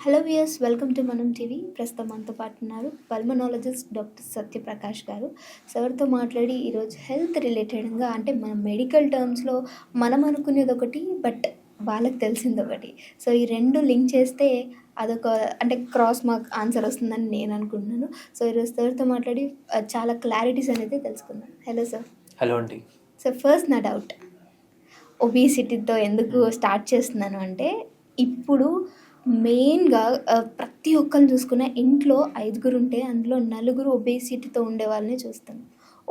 Hello viewers, welcome to మనం TV. ప్రస్తుతం మనతో పాటు ఉన్నారు పల్మనాలజిస్ట్ డాక్టర్ సత్యప్రకాష్ గారు. ఎవరితో మాట్లాడి ఈరోజు హెల్త్ రిలేటెడ్గా, అంటే మన మెడికల్ టర్మ్స్లో మనం అనుకునేది ఒకటి, బట్ వాళ్ళకి తెలిసింది ఒకటి. సో ఈ రెండు లింక్ చేస్తే అదొక, అంటే క్రాస్ మార్క్ ఆన్సర్ వస్తుందని నేను అనుకుంటున్నాను. సో ఈరోజు సార్తో మాట్లాడి చాలా క్లారిటీస్ అనేది తెలుసుకుందాం. Hello sir. హలో అండి. సో ఫస్ట్ నా డౌట్, ఒబేసిటీతో ఎందుకు స్టార్ట్ చేస్తున్నాను అంటే, ఇప్పుడు మెయిన్గా ప్రతి ఒక్కరు చూసుకున్న ఇంట్లో 5 ఉంటే అందులో 4 ఒబేసిటీతో ఉండే వాళ్ళని చూస్తాం.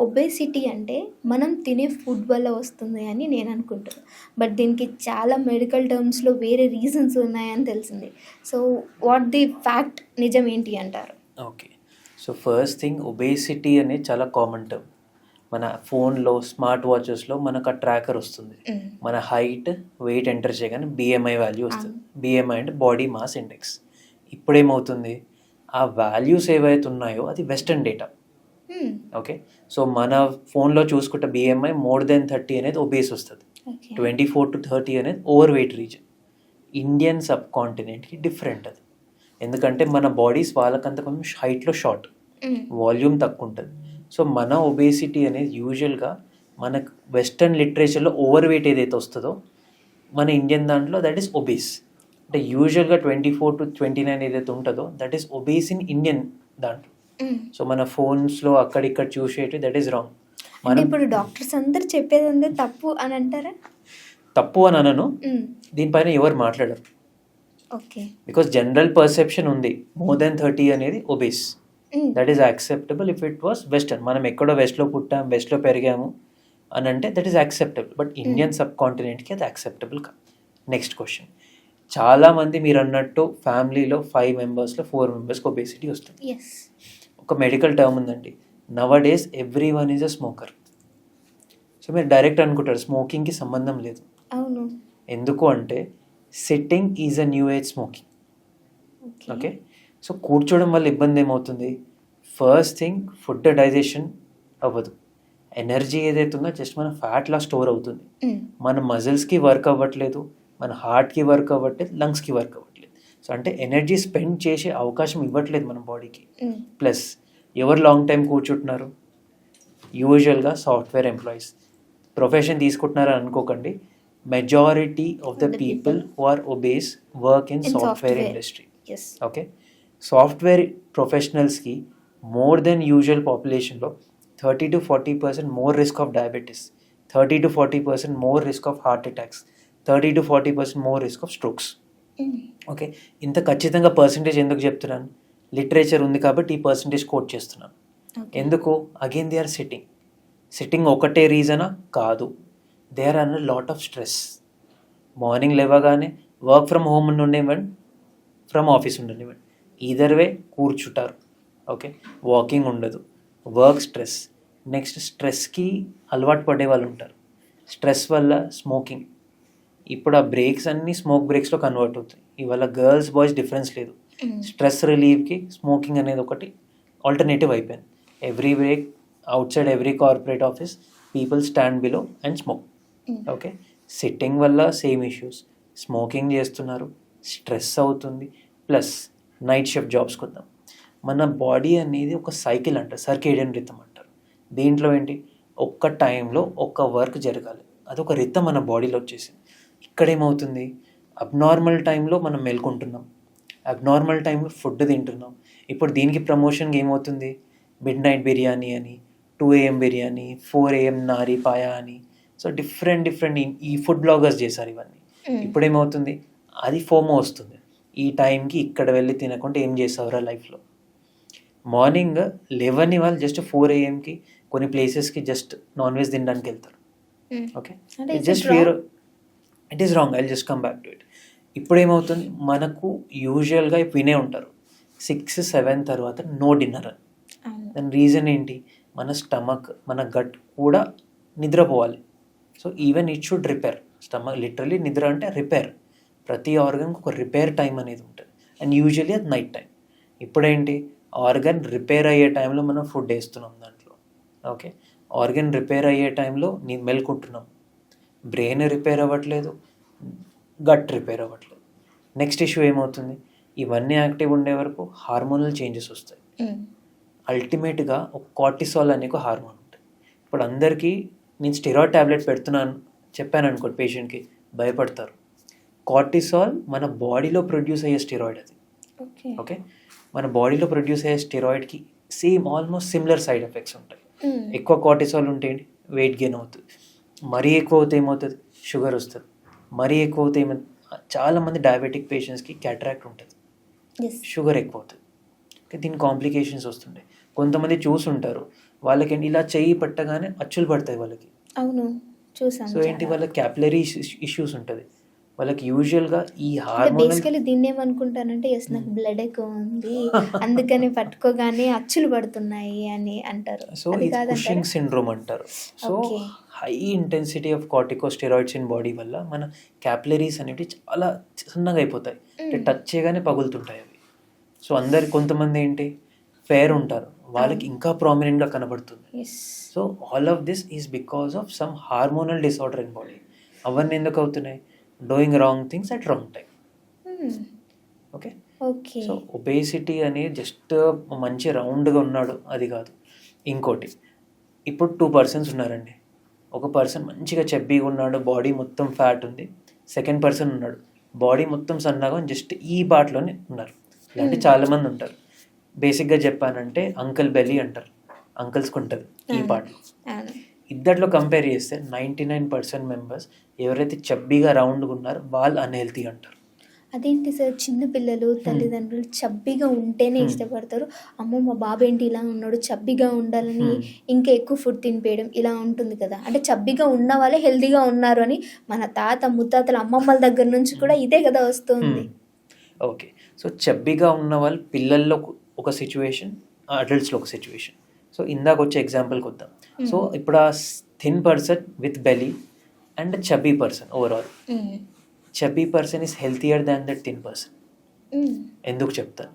ఒబేసిటీ అంటే మనం తినే ఫుడ్ వల్ల వస్తుంది అని నేను అనుకుంటున్నాను. బట్ దీనికి చాలా మెడికల్ టర్మ్స్లో వేరే రీజన్స్ ఉన్నాయని తెలిసింది. సో వాట్ ది ఫ్యాక్ట్, నిజం ఏంటి అంటారు? Okay, so first thing, obesity అనేది చాలా కామన్ టర్మ్. మన ఫోన్లో, స్మార్ట్ వాచెస్లో మనకు ఆ ట్రాకర్ వస్తుంది. మన హైట్, వెయిట్ ఎంటర్ చేయగానే బిఎంఐ వాల్యూ వస్తుంది. బిఎంఐ అంటే బాడీ మాస్ ఇండెక్స్. ఇప్పుడేమవుతుంది, ఆ వాల్యూస్ ఏవైతే ఉన్నాయో అది వెస్టర్న్ డేటా. ఓకే, సో మన ఫోన్లో చూసుకుంటే బిఎంఐ మోర్ దెన్ 30 అనేది ఒబేస్ వస్తుంది. 24 to 30 అనేది ఓవర్ వెయిట్ రీజన్. ఇండియన్ సబ్ కాంటినెంట్కి డిఫరెంట్ అది. ఎందుకంటే మన బాడీస్ వాళ్ళకంత కొంచెం హైట్లో షార్ట్, వాల్యూమ్ తక్కువ ఉంటుంది. సో మన ఒబేసిటీ అనేది యూజువల్గా మనకు వెస్టర్న్ లిటరేచర్లో ఓవర్ వెయిట్ ఏదైతే వస్తుందో, మన ఇండియన్ దాంట్లో దట్ ఈస్ ఒబేస్. అంటే యూజువల్గా 24 to 29 ఏదైతే ఉంటుందో that is obese in Indian దాంట్లో. సో మన ఫోన్స్లో అక్కడిక్కడ చూసేటి దట్ ఈస్ రాంగ్. మనం ఇప్పుడు డాక్టర్స్ అందరు చెప్పేది అందరు తప్పు అని అంటారా? తప్పు అని అనను, దీనిపైన ఎవరు మాట్లాడరు. ఓకే, బికాస్ జనరల్ పర్సెప్షన్ ఉంది మోర్ దెన్ 30 అనేది obese. That is acceptable if it was western. మనం ఎక్కడో వెస్ట్లో పుట్టాము, వెస్ట్లో పెరిగాము అని అంటే that is acceptable. But Indian సబ్ కాంటినెంట్కి అది యాక్సెప్టబుల్ కాదు. నెక్స్ట్ క్వశ్చన్, చాలామంది మీరు అన్నట్టు ఫ్యామిలీలో 5 మెంబర్స్లో 4 మెంబర్స్కి ఒబేసిటీ వస్తుంది. ఒక మెడికల్ టర్మ్ ఉందండి, నవ days every one is a smoker. So మీరు డైరెక్ట్ అనుకుంటారు స్మోకింగ్కి సంబంధం లేదు. అవును. ఎందుకు అంటే sitting is a new age smoking. Okay, so కూర్చోవడం వల్ల ఇబ్బంది ఏమవుతుంది? ఫస్ట్ థింగ్, ఫుడ్ డైజెషన్ అవ్వదు. ఎనర్జీ ఏదైతే ఉందో జస్ట్ మన ఫ్యాట్లా స్టోర్ అవుతుంది. మన మజిల్స్కి వర్క్ అవ్వట్లేదు, మన హార్ట్కి వర్క్ అవ్వట్లేదు, లంగ్స్కి వర్క్ అవ్వట్లేదు. సో అంటే ఎనర్జీ స్పెండ్ చేసే అవకాశం ఇవ్వట్లేదు మన బాడీకి. ప్లస్ ఎవరు లాంగ్ టైం కూర్చుంటున్నారు? యూజువల్గా సాఫ్ట్వేర్ ఎంప్లాయీస్. ప్రొఫెషన్ తీసుకుంటున్నారని అనుకోకండి, majority of the people who are obese work in software industry. Okay, software ప్రొఫెషనల్స్కి మోర్ దెన్ యూజువల్ పాపులేషన్లో 30 to 40% more risk of diabetes, 30 to 40% more risk of heart attacks, 30 to 40% more risk of strokes. Okay, ఇంత ఖచ్చితంగా percentage ఎందుకు చెప్తున్నాను? Literature ఉంది కాబట్టి ఈ percentage coat చేస్తున్నాను. ఎందుకు? అగైన్ దే ఆర్ సిట్టింగ్ ఒకటే రీజనా? కాదు. They are under lot of stress. Morning లేవగానే వర్క్ ఫ్రమ్ హోమ్ ఉండనివ్వండి, ఫ్రమ్ ఆఫీస్ ఉండనివ్వండి, ఈదర్ వే కూర్చుంటారు. ఓకే, వాకింగ్ ఉండదు, వర్క్ స్ట్రెస్. నెక్స్ట్ స్ట్రెస్కి అలవాటు పడే వాళ్ళు ఉంటారు. స్ట్రెస్ వల్ల స్మోకింగ్. ఇప్పుడు ఆ బ్రేక్స్ అన్నీ స్మోక్ బ్రేక్స్లో కన్వర్ట్ అవుతాయి. ఇవాళ గర్ల్స్ బాయ్స్ డిఫరెన్స్ లేదు. స్ట్రెస్ రిలీఫ్కి స్మోకింగ్ అనేది ఒకటి ఆల్టర్నేటివ్ అయిపోయింది. Every break, out side every corporate office, people stand below and smoke. Okay, sitting వల్ల సేమ్ ఇష్యూస్. స్మోకింగ్ చేస్తున్నారు, స్ట్రెస్ అవుతుంది, ప్లస్ నైట్ షిఫ్ట్ జాబ్స్కి వద్దాం. మన బాడీ అనేది ఒక సైకిల్ అంటారు, సర్కేడియన్ రిథమ్ అంటారు. దీంట్లో ఏంటి, ఒక్క టైంలో ఒక్క వర్క్ జరగాలి, అదొక రిథమ్ మన బాడీలో వచ్చేసింది. ఇక్కడ ఏమవుతుంది, అబ్నార్మల్ టైంలో మనం మేల్కొంటున్నాం, అబ్నార్మల్ టైంలో ఫుడ్ తింటున్నాం. ఇప్పుడు దీనికి ప్రమోషన్కి ఏమవుతుంది, మిడ్ నైట్ బిర్యానీ అని, 2 AM బిర్యానీ, 4 AM నారి పాయా అని. సో డిఫరెంట్ ఈ ఫుడ్ బ్లాగర్స్ చేశారు ఇవన్నీ. ఇప్పుడు ఏమవుతుంది, అది ఫోమో వస్తుంది. ఈ టైంకి ఇక్కడ వెళ్ళి తినకుండా ఏం చేసావురా లైఫ్లో? మార్నింగ్ లేవని వాళ్ళు జస్ట్ 4 AMకి కొన్ని ప్లేసెస్కి జస్ట్ నాన్ వెజ్ తినడానికి వెళ్తారు. Okay, just fear. It is wrong. I just come back to it. ఇప్పుడు ఏమవుతుంది, మనకు యూజువల్గా వినే ఉంటారు 6-7 తర్వాత నో డిన్నర్ అని. దాని రీజన్ ఏంటి, మన స్టమక్, మన గట్ కూడా నిద్రపోవాలి. So even it should repair. Stomach literally నిద్ర అంటే రిపేర్. ప్రతి ఆర్గన్కి ఒక రిపేర్ టైం అనేది ఉంటుంది, అండ్ యూజువల్లీ అది నైట్ టైం. ఇప్పుడేంటి, ఆర్గన్ రిపేర్ అయ్యే టైంలో మనం ఫుడ్ వేస్తున్నాం దాంట్లో. ఓకే, ఆర్గన్ రిపేర్ అయ్యే టైంలో మెల్కుంటున్నాం. బ్రెయిన్ రిపేర్ అవ్వట్లేదు, గట్ రిపేర్ అవ్వట్లేదు. నెక్స్ట్ ఇష్యూ ఏమవుతుంది, ఇవన్నీ యాక్టివ్ ఉండే వరకు హార్మోనల్ చేంజెస్ వస్తాయి. అల్టిమేట్గా ఒక కార్టిసాల్ అనే ఒక హార్మోన్ ఉంటుంది. ఇప్పుడు అందరికీ నేను స్టెరాయిడ్ ట్యాబ్లెట్ పెడుతున్నాను చెప్పాను అనుకోండి, పేషెంట్కి భయపడతారు. కార్టిసాల్ మన బాడీలో ప్రొడ్యూస్ అయ్యే స్టెరాయిడ్ అది. ఓకే, మన బాడీలో ప్రొడ్యూస్ అయ్యే స్టెరాయిడ్కి ఆల్మోస్ట్ సిమిలర్ సైడ్ ఎఫెక్ట్స్ ఉంటాయి. ఎక్కువ కార్టిసాల్ ఉంటే ఏంటి, వెయిట్ గెయిన్ అవుతుంది. మరీ ఎక్కువ అవుతే ఏమవుతుంది, షుగర్ వస్తుంది. మరీ ఎక్కువ అవుతే చాలామంది డయాబెటిక్ పేషెంట్స్కి క్యాటరాక్ట్ ఉంటుంది, షుగర్ ఎక్కువ అవుతుంది. దీని కాంప్లికేషన్స్ వస్తుంటాయి. కొంతమంది చూసుంటారు, వాళ్ళకి ఇలా చెయ్యి పట్టగానే అచ్చులు పడతాయి వాళ్ళకి. అవును, చూసాను. సో ఏంటి, వాళ్ళకి క్యాపిలరీ ఇష్యూస్ ఉంటుంది. వాళ్ళకి యూజువల్గా ఈ హార్మోన్ బేసికలీ దీన్ని ఏమనుకుంటానంటే, ఎస్ నాకు బ్లడ్ ఎక్కువ ఉంది అందుకని పట్టుకోగానే అచ్చులు పడుతున్నాయి అని అంటారు. సో ఇది కుషింగ్ సిండ్రోమ్ అంటారు. So high intensity of corticosteroids in body వల్ల మన క్యాపిలరీస్ అనేవి చాలా సన్నగా అయిపోతాయి, అంటే టచ్ చేయగానే పగులుతుంటాయి అవి. సో కొంతమంది ఏంటి ఫేర్ ఉంటారు, వాళ్ళకి ఇంకా ప్రామినెంట్గా కనబడుతుంది. So all of this is because of some hormonal disorder in body. అవన్నీ ఎందుకు అవుతున్నాయి, doing wrong things at wrong time. Okay, so obesity అనేది జస్ట్ మంచి రౌండ్గా ఉన్నాడు అది కాదు. ఇంకోటి, ఇప్పుడు 2 persons ఉన్నారండి. ఒక పర్సన్ మంచిగా చెబ్బీగా ఉన్నాడు, బాడీ మొత్తం ఫ్యాట్ ఉంది. సెకండ్ పర్సన్ ఉన్నాడు, బాడీ మొత్తం సన్నగా జస్ట్ ఈ పార్ట్లోనే ఉన్నారు. ఇలాంటి చాలామంది ఉంటారు. బేసిక్గా చెప్పానంటే అంకల్ బెల్లీ అంటారు, అంకల్స్కి ఉంటుంది ఈ పార్ట్లో. ఇద్దట్లో కంపేర్ చేస్తే 99% మెంబర్స్ ఎవరైతే చబ్బీగా రౌండ్గా ఉన్నారో వాళ్ళు అన్హెల్తీ అంటారు. అదేంటి సార్, చిన్న పిల్లలు తల్లిదండ్రులు చబ్బీగా ఉంటేనే ఇష్టపడతారు. అమ్మో మా బాబు ఏంటి ఇలా ఉన్నాడు, చబ్బీగా ఉండాలని ఇంకా ఎక్కువ ఫుడ్ తినిపేయడం ఇలా ఉంటుంది కదా. అంటే చబ్బీగా ఉన్న వాళ్ళే హెల్తీగా ఉన్నారు అని మన తాత ముత్తాతల అమ్మమ్మల దగ్గర నుంచి కూడా ఇదే కదా వస్తుంది. ఓకే, సో చబ్బీగా ఉన్న వాళ్ళు పిల్లల్లో ఒక సిచ్యువేషన్, అడల్ట్స్లో ఒక సిచ్యువేషన్. సో ఇందాక వచ్చే ఎగ్జాంపుల్కి వద్దాం. సో ఇప్పుడు ఆ thin person with belly and chubby person, overall chubby person is healthier than that thin person. ఎందుకు చెప్తాను,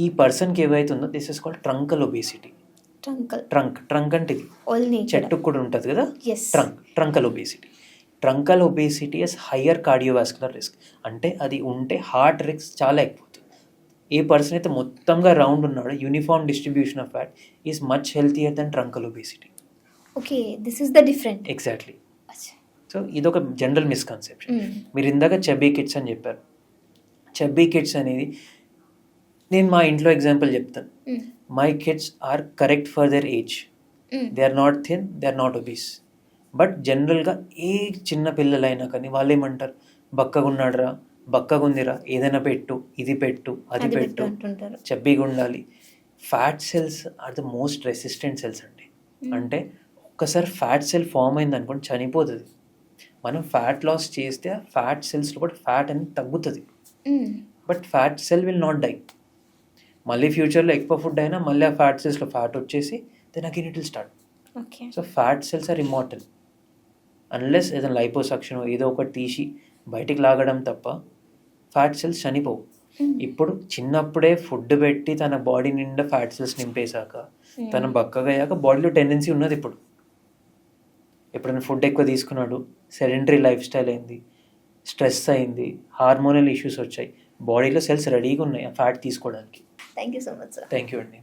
ఈ పర్సన్కి ఏవైతుందో this is called truncal obesity. Trunk అంటే ఇది చెట్టుకు కూడా ఉంటుంది కదా, truncal obesity. Truncal obesity is higher cardiovascular risk. అంటే అది ఉంటే హార్ట్ రిస్క్ చాలా ఎక్కువ. ఏ పర్సన్ అయితే మొత్తంగా రౌండ్ ఉన్నాడో, uniform distribution of fat is much healthier than truncal obesity. Okay, this is the different. Exactly. So ఇదొక జనరల్ మిస్కన్సెప్షన్. మీరు ఇందాక చెబ్బీ కిడ్స్ అని చెప్పారు. చెబ్బీ కిడ్స్ అనేది నేను మా ఇంట్లో ఎగ్జాంపుల్ చెప్తాను. My kids are correct for their age. They are not thin, they are not obese. But జనరల్గా ఏ చిన్న పిల్లలైనా కానీ వాళ్ళు ఏమంటారు, బక్కగా ఉన్నాడురా, బక్కగా ఉందిరా, ఏదైనా పెట్టు, ఇది పెట్టు, అది పెట్టు, చబ్బీగా ఉండాలి. Fat cells are the most resistant cells అండి. అంటే ఒక్కసారి ఫ్యాట్ సెల్ ఫామ్ అయింది అనుకోండి చనిపోతుంది. మనం ఫ్యాట్ లాస్ చేస్తే ఆ ఫ్యాట్ సెల్స్లో కూడా ఫ్యాట్ అనేది తగ్గుతుంది, but fat cell will not die. మళ్ళీ ఫ్యూచర్లో ఎక్కువ ఫుడ్ అయినా మళ్ళీ ఆ ఫ్యాట్ సెల్స్లో ఫ్యాట్ వచ్చేసి then again it will start. So fat cells are immortal unless ఏదైనా లైపోసక్షన్ ఏదో ఒకటి తీసి బయటికి లాగడం తప్ప ఫ్యాట్ సెల్స్ చనిపోవు. ఇప్పుడు చిన్నప్పుడే ఫుడ్ పెట్టి తన బాడీ నిండా ఫ్యాట్ సెల్స్ నింపేశాక తన బక్కగా అయ్యాక బాడీలో టెండెన్సీ ఉన్నది. ఇప్పుడు ఎప్పుడైనా ఫుడ్ ఎక్కువ తీసుకున్నాడు, సెడెంటరీ లైఫ్ స్టైల్ అయింది, స్ట్రెస్ అయింది, హార్మోనల్ ఇష్యూస్ వచ్చాయి, బాడీలో సెల్స్ రెడీగా ఉన్నాయి ఆ ఫ్యాట్ తీసుకోవడానికి. Thank you so much sir. Thank you అండి.